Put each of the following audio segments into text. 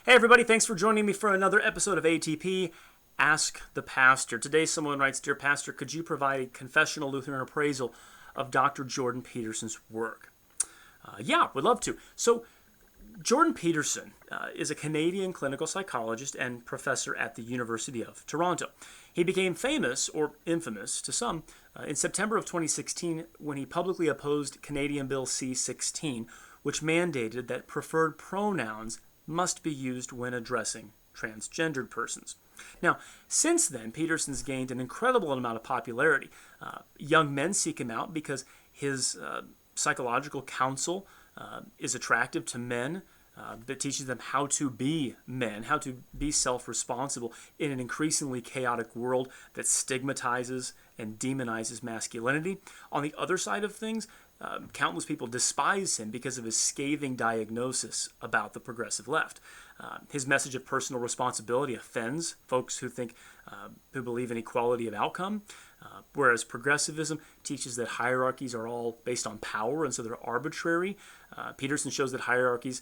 Hey everybody, thanks for joining me for another episode of ATP Ask the Pastor. Today someone writes, Dear Pastor, could you provide a confessional Lutheran appraisal of Dr. Jordan Peterson's work? Yeah, would love to. So Jordan Peterson is a Canadian clinical psychologist and professor at the University of Toronto. He became famous, or infamous to some, in September of 2016 when he publicly opposed Canadian Bill C-16, which mandated that preferred pronouns must be used when addressing transgendered persons. Now, since then, Peterson's gained an incredible amount of popularity. Young men seek him out because his psychological counsel is attractive to men, that teaches them how to be men, how to be self-responsible in an increasingly chaotic world that stigmatizes and demonizes masculinity. On the other side of things, countless people despise him because of his scathing diagnosis about the progressive left. His message of personal responsibility offends folks who believe in equality of outcome, whereas progressivism teaches that hierarchies are all based on power and so they're arbitrary. Peterson shows that hierarchies,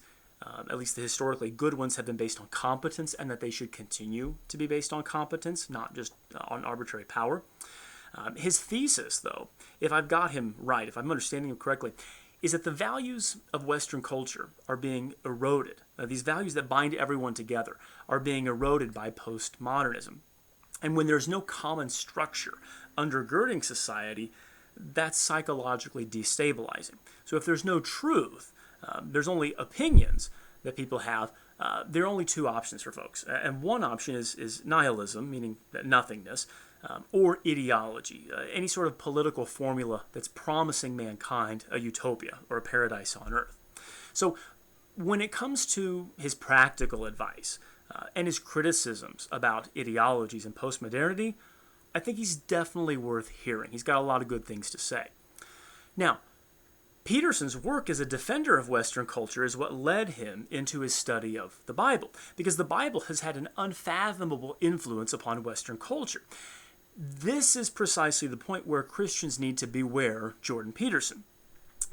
at least the historically good ones, have been based on competence and that they should continue to be based on competence, not just on arbitrary power. His thesis, though, if I've got him right, if I'm understanding him correctly, is that the values of Western culture are being eroded. These values that bind everyone together are being eroded by postmodernism. And when there's no common structure undergirding society, that's psychologically destabilizing. So if there's no truth, there's only opinions that people have, there are only two options for folks. And one option is nihilism, meaning nothingness, or ideology, any sort of political formula that's promising mankind a utopia or a paradise on earth. So when it comes to his practical advice and his criticisms about ideologies and postmodernity, I think he's definitely worth hearing. He's got a lot of good things to say. Now, Peterson's work as a defender of Western culture is what led him into his study of the Bible, because the Bible has had an unfathomable influence upon Western culture. This is precisely the point where Christians need to beware Jordan Peterson.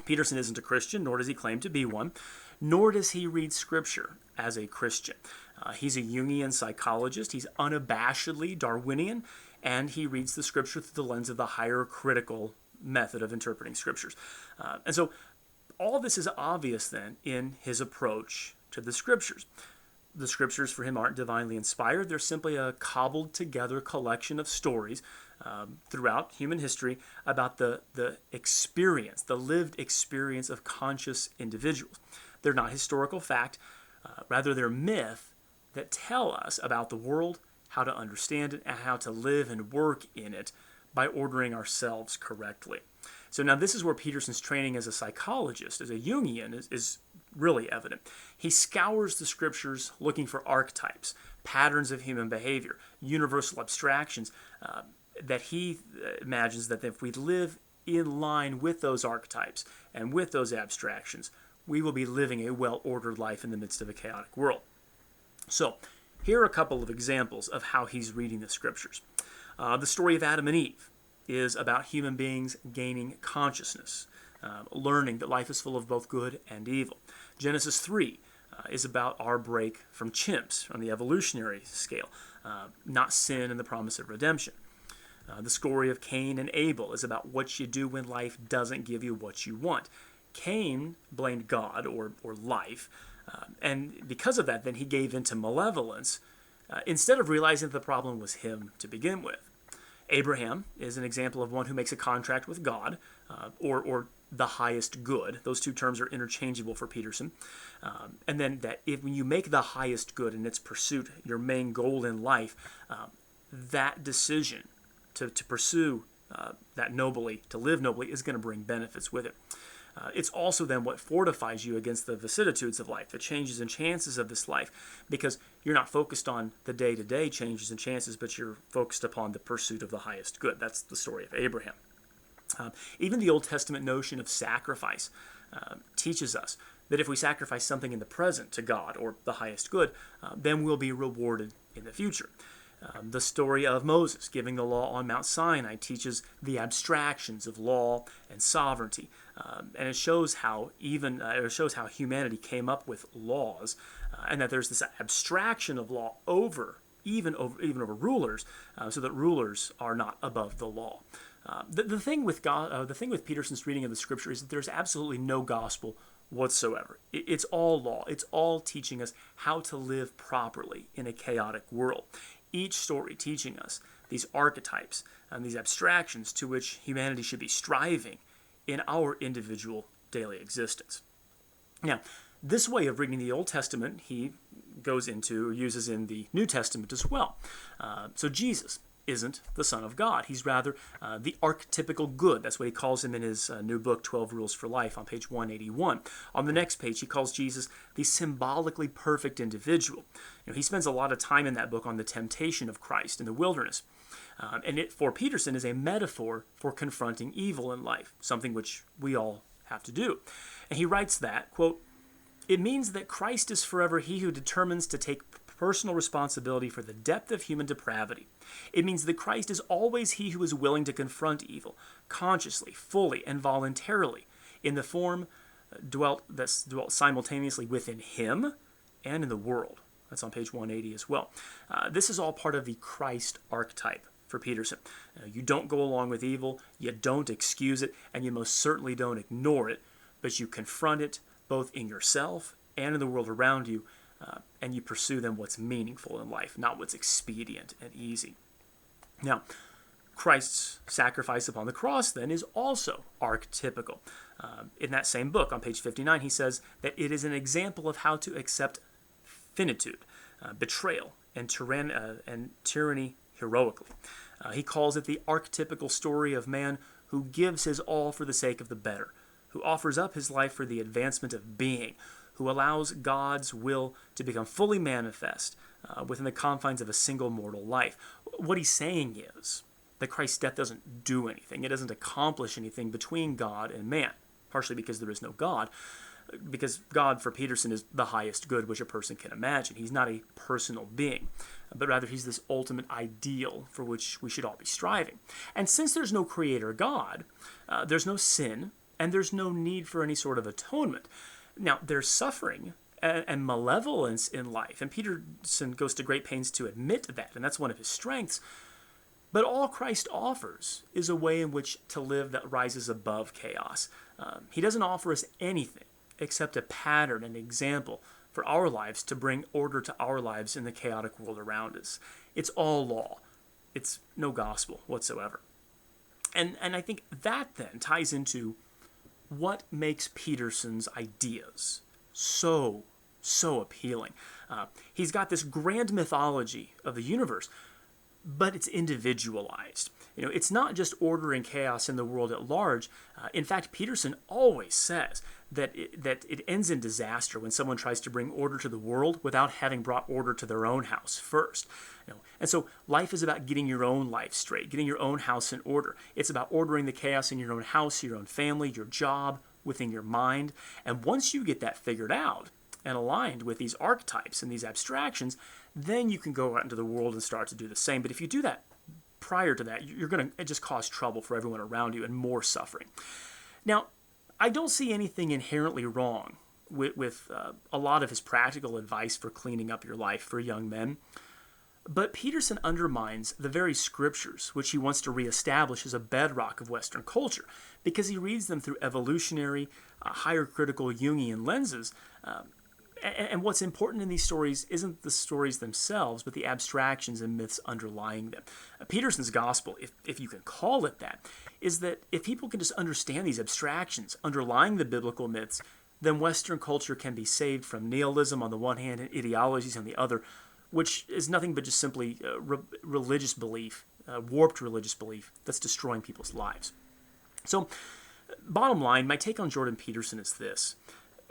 Peterson isn't a Christian, nor does he claim to be one, nor does he read Scripture as a Christian. He's a Jungian psychologist, he's unabashedly Darwinian, and he reads the Scripture through the lens of the higher critical method of interpreting Scriptures. And so all this is obvious then in his approach to the Scriptures. The Scriptures for him aren't divinely inspired. They're simply a cobbled together collection of stories throughout human history about the experience, the lived experience of conscious individuals. They're not historical fact. Rather, they're myth that tell us about the world, how to understand it, and how to live and work in it by ordering ourselves correctly. So now this is where Peterson's training as a psychologist, as a Jungian, is really evident. He scours the Scriptures looking for archetypes, patterns of human behavior, universal abstractions that he imagines that if we live in line with those archetypes and with those abstractions, we will be living a well-ordered life in the midst of a chaotic world. So here are a couple of examples of how he's reading the Scriptures. The story of Adam and Eve is about human beings gaining consciousness, learning that life is full of both good and evil. Genesis 3 is about our break from chimps on the evolutionary scale, not sin and the promise of redemption. The story of Cain and Abel is about what you do when life doesn't give you what you want. Cain blamed God or life, and because of that, then he gave into malevolence instead of realizing that the problem was him to begin with. Abraham is an example of one who makes a contract with God, or the highest good. Those two terms are interchangeable for Peterson. And then that when you make the highest good in its pursuit your main goal in life, that decision to pursue that nobly, to live nobly, is going to bring benefits with it. It's also then what fortifies you against the vicissitudes of life, the changes and chances of this life, because you're not focused on the day-to-day changes and chances, but you're focused upon the pursuit of the highest good. That's the story of Abraham. Even the Old Testament notion of sacrifice teaches us that if we sacrifice something in the present to God or the highest good, then we'll be rewarded in the future. The story of Moses giving the law on Mount Sinai teaches the abstractions of law and sovereignty, and it shows how humanity came up with laws and that there's this abstraction of law even over rulers, so that rulers are not above the law. The thing with Peterson's reading of the Scripture is that there's absolutely no gospel whatsoever. It's all law. It's all teaching us how to live properly in a chaotic world. Each story teaching us these archetypes and these abstractions to which humanity should be striving in our individual daily existence. Now, this way of reading the Old Testament, he uses in the New Testament as well. So Jesus isn't the Son of God. He's rather the archetypical good. That's what he calls him in his new book, 12 Rules for Life, on page 181. On the next page, he calls Jesus the symbolically perfect individual. He spends a lot of time in that book on the temptation of Christ in the wilderness. And it, for Peterson, is a metaphor for confronting evil in life, something which we all have to do. And he writes that, quote, "It means that Christ is forever he who determines to take personal responsibility for the depth of human depravity. It means that Christ is always he who is willing to confront evil, consciously, fully, and voluntarily, in the form that's dwelt simultaneously within him and in the world." That's on page 180 as well. This is all part of the Christ archetype for Peterson. You don't go along with evil, you don't excuse it, and you most certainly don't ignore it, but you confront it both in yourself and in the world around you, and you pursue then what's meaningful in life, not what's expedient and easy. Now, Christ's sacrifice upon the cross then is also archetypical. In that same book, on page 59, he says that it is an example of how to accept finitude, betrayal, and tyranny heroically. He calls it the archetypical story of man who gives his all for the sake of the better, who offers up his life for the advancement of being, who allows God's will to become fully manifest within the confines of a single mortal life. What he's saying is that Christ's death doesn't do anything. It doesn't accomplish anything between God and man, partially because there is no God, because God, for Peterson, is the highest good which a person can imagine. He's not a personal being, but rather he's this ultimate ideal for which we should all be striving. And since there's no creator God, there's no sin, and there's no need for any sort of atonement. Now, there's suffering and malevolence in life, and Peterson goes to great pains to admit that, and that's one of his strengths. But all Christ offers is a way in which to live that rises above chaos. He doesn't offer us anything except a pattern, an example for our lives to bring order to our lives in the chaotic world around us. It's all law. It's no gospel whatsoever. And I think that then ties into what makes Peterson's ideas so appealing. He's got this grand mythology of the universe, but it's individualized. It's not just order and chaos in the world at large. In fact, Peterson always says that it ends in disaster when someone tries to bring order to the world without having brought order to their own house first. And so life is about getting your own life straight, getting your own house in order. It's about ordering the chaos in your own house, your own family, your job, within your mind. And once you get that figured out and aligned with these archetypes and these abstractions, then you can go out into the world and start to do the same. But if you do that prior to that, you're going to just cause trouble for everyone around you and more suffering. Now, I don't see anything inherently wrong with a lot of his practical advice for cleaning up your life for young men. But Peterson undermines the very scriptures which he wants to reestablish as a bedrock of Western culture, because he reads them through evolutionary, higher critical Jungian lenses. And what's important in these stories isn't the stories themselves, but the abstractions and myths underlying them. Peterson's gospel, if you can call it that, is that if people can just understand these abstractions underlying the biblical myths, then Western culture can be saved from nihilism on the one hand and ideologies on the other, which is nothing but just simply religious belief, warped religious belief that's destroying people's lives. So, bottom line, my take on Jordan Peterson is this.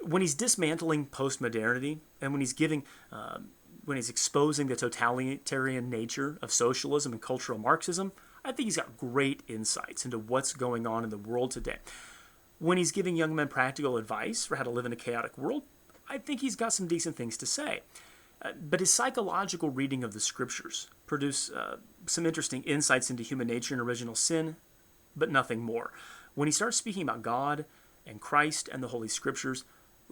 When he's dismantling postmodernity and when he's exposing the totalitarian nature of socialism and cultural Marxism, I think he's got great insights into what's going on in the world today. When he's giving young men practical advice for how to live in a chaotic world, I think he's got some decent things to say. But his psychological reading of the scriptures produce some interesting insights into human nature and original sin, but nothing more. When he starts speaking about God and Christ and the Holy Scriptures,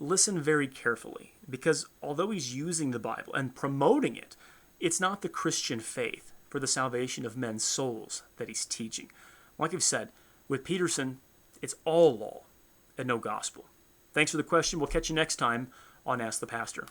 listen very carefully, because although he's using the Bible and promoting it, it's not the Christian faith for the salvation of men's souls that he's teaching. Like I've said, with Peterson, it's all law and no gospel. Thanks for the question. We'll catch you next time on Ask the Pastor.